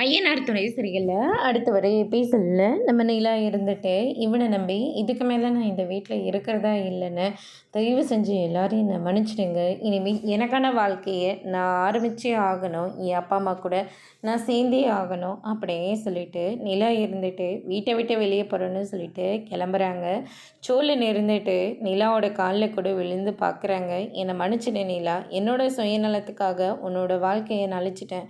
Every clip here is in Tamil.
ஐயனார் துணை சரியில்லை. அடுத்து வர எபிசோடில் நம்ம நிலா இருந்துட்டு இவனை நம்பி இதுக்கு மேலே நான் இந்த வீட்டில் இருக்கிறதா இல்லைன்னு தயவு செஞ்சு எல்லாரையும் என்னை மன்னிச்சிடுங்க. இனிமேல் எனக்கான வாழ்க்கையை நான் ஆரம்பித்தே ஆகணும். என் அப்பா அம்மா கூட நான் சேர்ந்தே ஆகணும் அப்படியே சொல்லிட்டு நிலா இருந்துட்டு வீட்டை விட்டு வெளியே போகிறோன்னு சொல்லிட்டு கிளம்புறாங்க. சோழன் இருந்துட்டு நிலாவோட காலில் கூட விழுந்து பார்க்குறாங்க. என்னை மன்னிச்சிடு நிலா, என்னோட சுயநலத்துக்காக உன்னோட வாழ்க்கையை நான் அழிச்சிட்டேன்.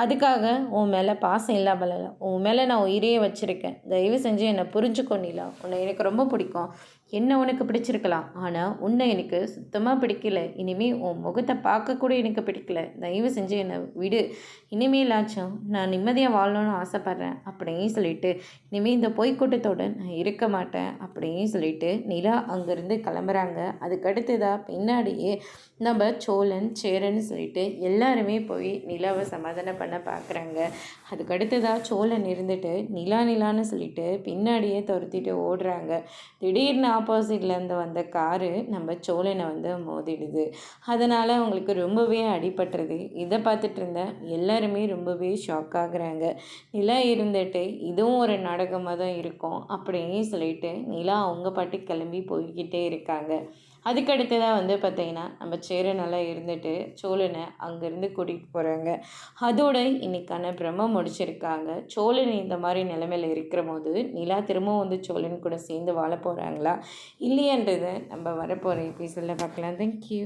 அதுக்காக உன் மேலே பாசம் இல்லாமல் இல்லை, உன் மேலே நான் உயிரையே வச்சுருக்கேன். தயவு செஞ்சு என்னை புரிஞ்சுக்கோ நிலா. உன்னை எனக்கு ரொம்ப பிடிக்கும். என்ன உனக்கு பிடிச்சிருக்கலாம், ஆனால் உன்னை எனக்கு சுத்தமாக பிடிக்கல. இனிமேல் உன் முகத்தை பார்க்கக்கூட எனக்கு பிடிக்கல. தயவு செஞ்சு என்னை விடு. இனிமேலாச்சும் நான் நிம்மதியாக வாழணும்னு ஆசைப்பட்றேன் அப்படின்னு சொல்லிட்டு இனிமேல் இந்த பொய்க்கூட்டத்தோடு நான் இருக்க மாட்டேன் அப்படின்னு சொல்லிட்டு நிலா அங்கேருந்து கிளம்புறாங்க. அதுக்கடுத்துதான் பின்னாடியே நம்ம சோழன் சேரன்னு சொல்லிட்டு எல்லாருமே போய் நிலாவை சமாதானம் பண்ண பார்க்குறாங்க. அதுக்கடுத்துதான் சோழன் இருந்துட்டு நிலான்னு சொல்லிட்டு பின்னாடியே துரத்திட்டு ஓடுறாங்க. திடீர்னு ஆப்போசிட்லேருந்து வந்த காரு நம்ம சோழனை மோதிடுது. அதனால் அவங்களுக்கு ரொம்பவே அடிபட்டுருது. இதை பார்த்துட்டு இருந்த எல்லாருமே ரொம்பவே ஷாக் ஆகுறாங்க. நிலா இருந்துட்டு இதுவும் ஒரு நாடகமாக தான் இருக்கும் அப்படின்னு சொல்லிட்டு நிலா அவங்க பாட்டு கிளம்பி போய்கிட்டே இருக்காங்க. அதுக்கடுத்ததாக பார்த்திங்கன்னா நம்ம சேரனெல்லாம் இருந்துட்டு சோழனை அங்கேருந்து கூட்டிகிட்டு போகிறாங்க. அதோட இன்றைக்கான பிரம்ம முடிச்சிருக்காங்க. சோழன் இந்த மாதிரி நிலைமையில் இருக்கிற போது நிலா திரும்பவும் சோழன் கூட சேர்ந்து வாழ போகிறாங்களா இல்லையன்றதை நம்ம வரப்போகிற எபிசோடில் பார்க்கலாம். தேங்க்யூ.